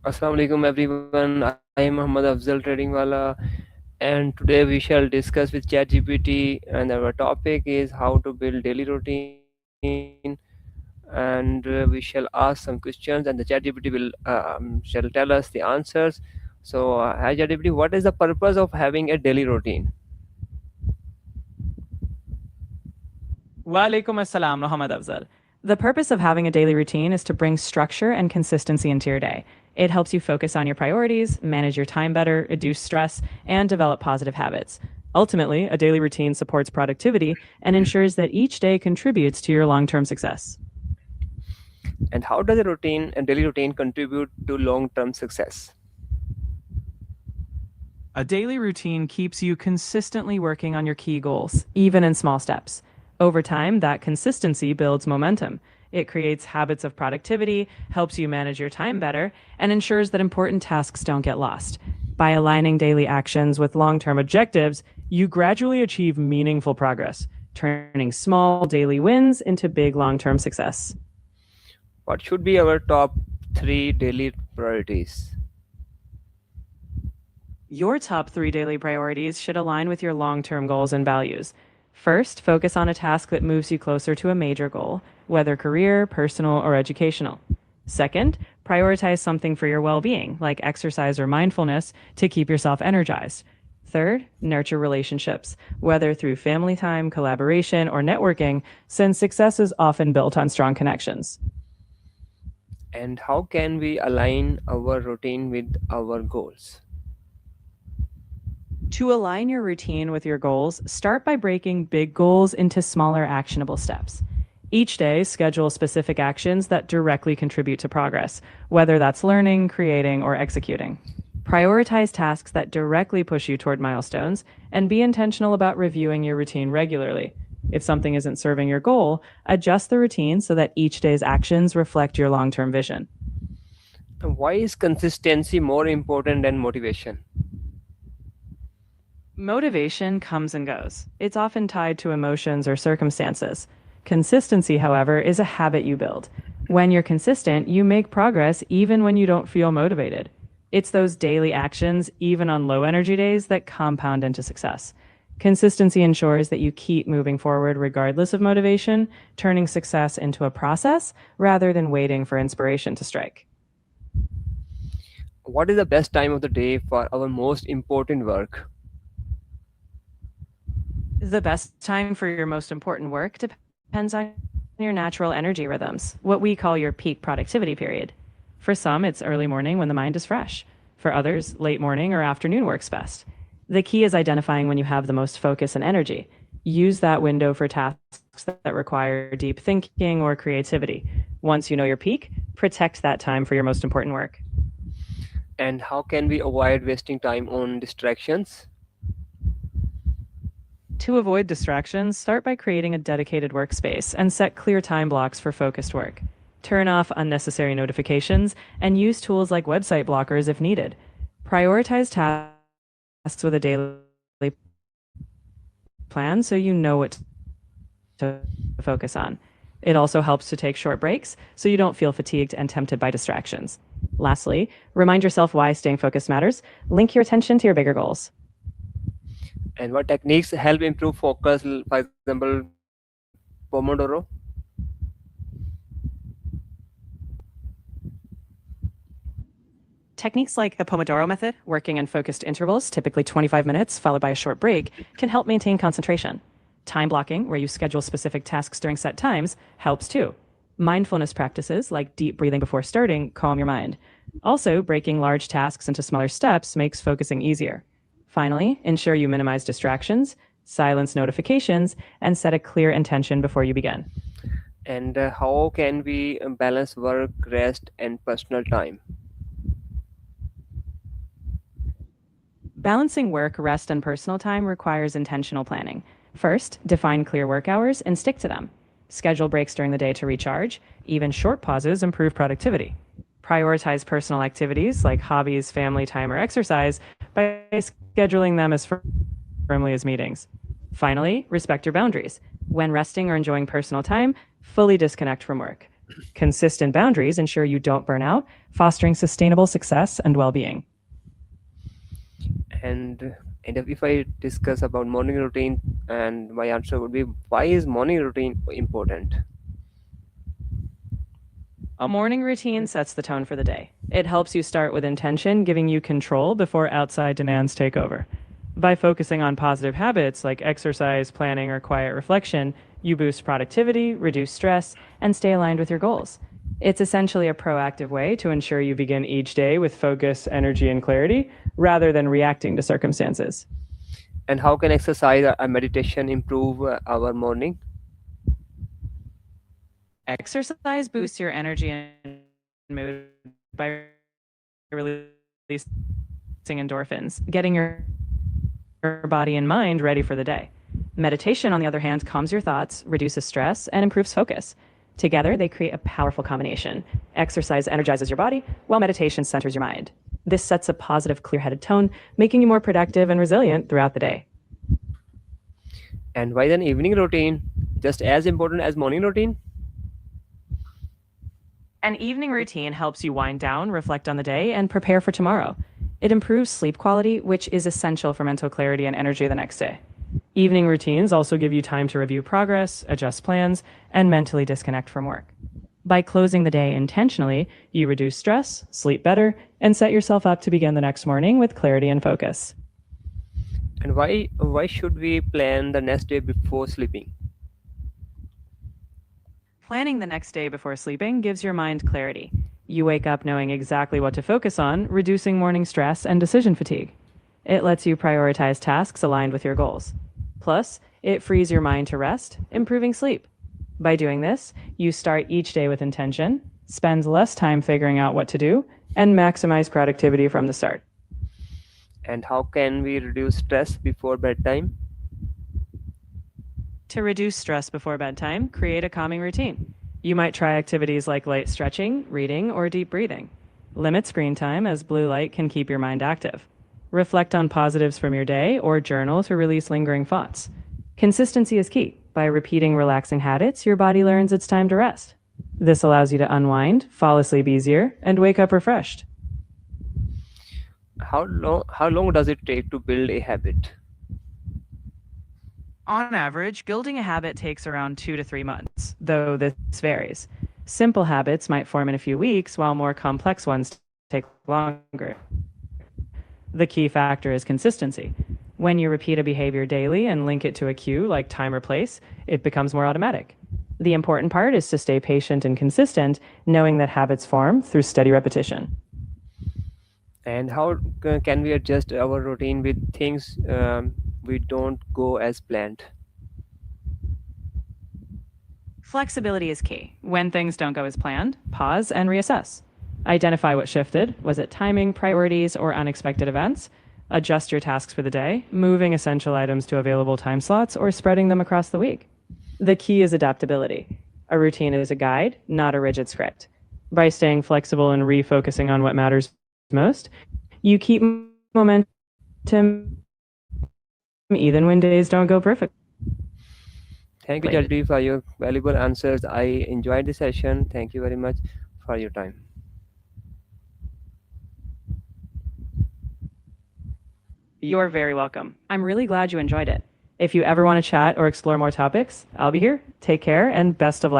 Assalamu alaikum everyone. I am Muhammad Afzal Trading Wala, and today we shall discuss with ChatGPT, and our topic is how to build daily routine, and we shall ask some questions, and the ChatGPT will shall tell us the answers. So, hi ChatGPT, what is the purpose of having a daily routine? Walaikum assalam, Muhammad Afzal. The purpose of having a daily routine is to bring structure and consistency into your day. It helps you focus on your priorities, manage your time better, reduce stress, and develop positive habits. Ultimately, a daily routine supports productivity and ensures that each day contributes to your long term success. And how does a daily routine, contribute to long-term success? A daily routine keeps you consistently working on your key goals, even in small steps. Over time, that consistency builds momentum. It creates habits of productivity, helps you manage your time better, and ensures that important tasks don't get lost. By aligning daily actions with long term objectives, you gradually achieve meaningful progress, turning small daily wins into big long term success. What should be our top three daily priorities? Your top three daily priorities should align with your long term goals and values. First, focus on a task that moves you closer to a major goal, whether career, personal, or educational. Second, prioritize something for your well being, like exercise or mindfulness, to keep yourself energized. Third, nurture relationships, whether through family time, collaboration, or networking, since success is often built on strong connections. And how can we align our routine with our goals? To align your routine with your goals, start by breaking big goals into smaller, actionable steps. Each day, schedule specific actions that directly contribute to progress, whether that's learning, creating, or executing. Prioritize tasks that directly push you toward milestones, and be intentional about reviewing your routine regularly. If something isn't serving your goal, adjust the routine so that each day's actions reflect your long term vision. Why is consistency more important than motivation? Motivation comes and goes. It's often tied to emotions or circumstances. Consistency, however, is a habit you build. When you're consistent, you make progress even when you don't feel motivated. It's those daily actions, even on low energy days, that compound into success. Consistency ensures that you keep moving forward regardless of motivation, turning success into a process rather than waiting for inspiration to strike. What is the best time of the day for our most important work? The best time for your most important work depends on your natural energy rhythms, what we call your peak productivity period. For some, it's early morning when the mind is fresh. For others, late morning or afternoon works best. The key is identifying when you have the most focus and energy. Use that window for tasks that require deep thinking or creativity. Once you know your peak, protect that time for your most important work. And how can we avoid wasting time on distractions? To avoid distractions, start by creating a dedicated workspace and set clear time blocks for focused work. Turn off unnecessary notifications and use tools like website blockers if needed. Prioritize tasks with a daily plan so you know what to focus on. It also helps to take short breaks so you don't feel fatigued and tempted by distractions. Lastly, remind yourself why staying focused matters. Link your attention to your bigger goals. And what techniques help improve focus? For example, Pomodoro. Techniques like the Pomodoro method, working in focused intervals, typically 25 minutes followed by a short break, can help maintain concentration. Time blocking, where you schedule specific tasks during set times, helps too. Mindfulness practices like deep breathing before starting calm your mind. Also, breaking large tasks into smaller steps makes focusing easier. Finally, ensure you minimize distractions, silence notifications, and set a clear intention before you begin. And how can we balance work, rest, and personal time? Balancing work, rest, and personal time requires intentional planning. First, define clear work hours and stick to them. Schedule breaks during the day to recharge. Even short pauses improve productivity. Prioritize personal activities like hobbies, family time, or exercise by scheduling them as firmly as meetings. Finally, respect your boundaries. When resting or enjoying personal time, fully disconnect from work. Consistent boundaries ensure you don't burn out, fostering sustainable success and well being. And if I discuss about morning routine, and my answer would be, why is morning routine important? A morning routine sets the tone for the day. It helps you start with intention, giving you control before outside demands take over. By focusing on positive habits like exercise, planning, or quiet reflection, you boost productivity, reduce stress, and stay aligned with your goals. It's essentially a proactive way to ensure you begin each day with focus, energy, and clarity rather than reacting to circumstances. And how can exercise and meditation improve our morning? Exercise boosts your energy and mood by releasing endorphins, getting your body and mind ready for the day. Meditation, on the other hand, calms your thoughts, reduces stress, and improves focus. Together, they create a powerful combination. Exercise energizes your body, while meditation centers your mind. This sets a positive, clear headed tone, making you more productive and resilient throughout the day. And why is an evening routine just as important as morning routine? An evening routine helps you wind down, reflect on the day, and prepare for tomorrow. It improves sleep quality, which is essential for mental clarity and energy the next day. Evening routines also give you time to review progress, adjust plans, and mentally disconnect from work. By closing the day intentionally, you reduce stress, sleep better, and set yourself up to begin the next morning with clarity and focus. And why should we plan the next day before sleeping? Planning the next day before sleeping gives your mind clarity. You wake up knowing exactly what to focus on, reducing morning stress and decision fatigue. It lets you prioritize tasks aligned with your goals. Plus, it frees your mind to rest, improving sleep. By doing this, you start each day with intention, spend less time figuring out what to do, and maximize productivity from the start. And how can we reduce stress before bedtime? To reduce stress before bedtime, create a calming routine. You might try activities like light stretching, reading, or deep breathing. Limit screen time as blue light can keep your mind active. Reflect on positives from your day or journal to release lingering thoughts. Consistency is key. By repeating relaxing habits, your body learns it's time to rest. This allows you to unwind, fall asleep easier, and wake up refreshed. How long does it take to build a habit? On average, building a habit takes around 2 to 3 months, though this varies. Simple habits might form in a few weeks, while more complex ones take longer. The key factor is consistency. When you repeat a behavior daily and link it to a cue like time or place, it becomes more automatic. The important part is to stay patient and consistent, knowing that habits form through steady repetition. And how can we adjust our routine with things we don't go as planned? Flexibility is key. When things don't go as planned, pause and reassess. Identify what shifted. Was it timing, priorities, or unexpected events? Adjust your tasks for the day, moving essential items to available time slots or spreading them across the week. The key is adaptability. A routine is a guide, not a rigid script. By staying flexible and refocusing on what matters most, you keep momentum even when days don't go perfectly. Thank you, Jadvi, for your valuable answers. I enjoyed the session. Thank you very much for your time. You're very welcome. I'm really glad you enjoyed it. If you ever want to chat or explore more topics, I'll be here. Take care and best of luck.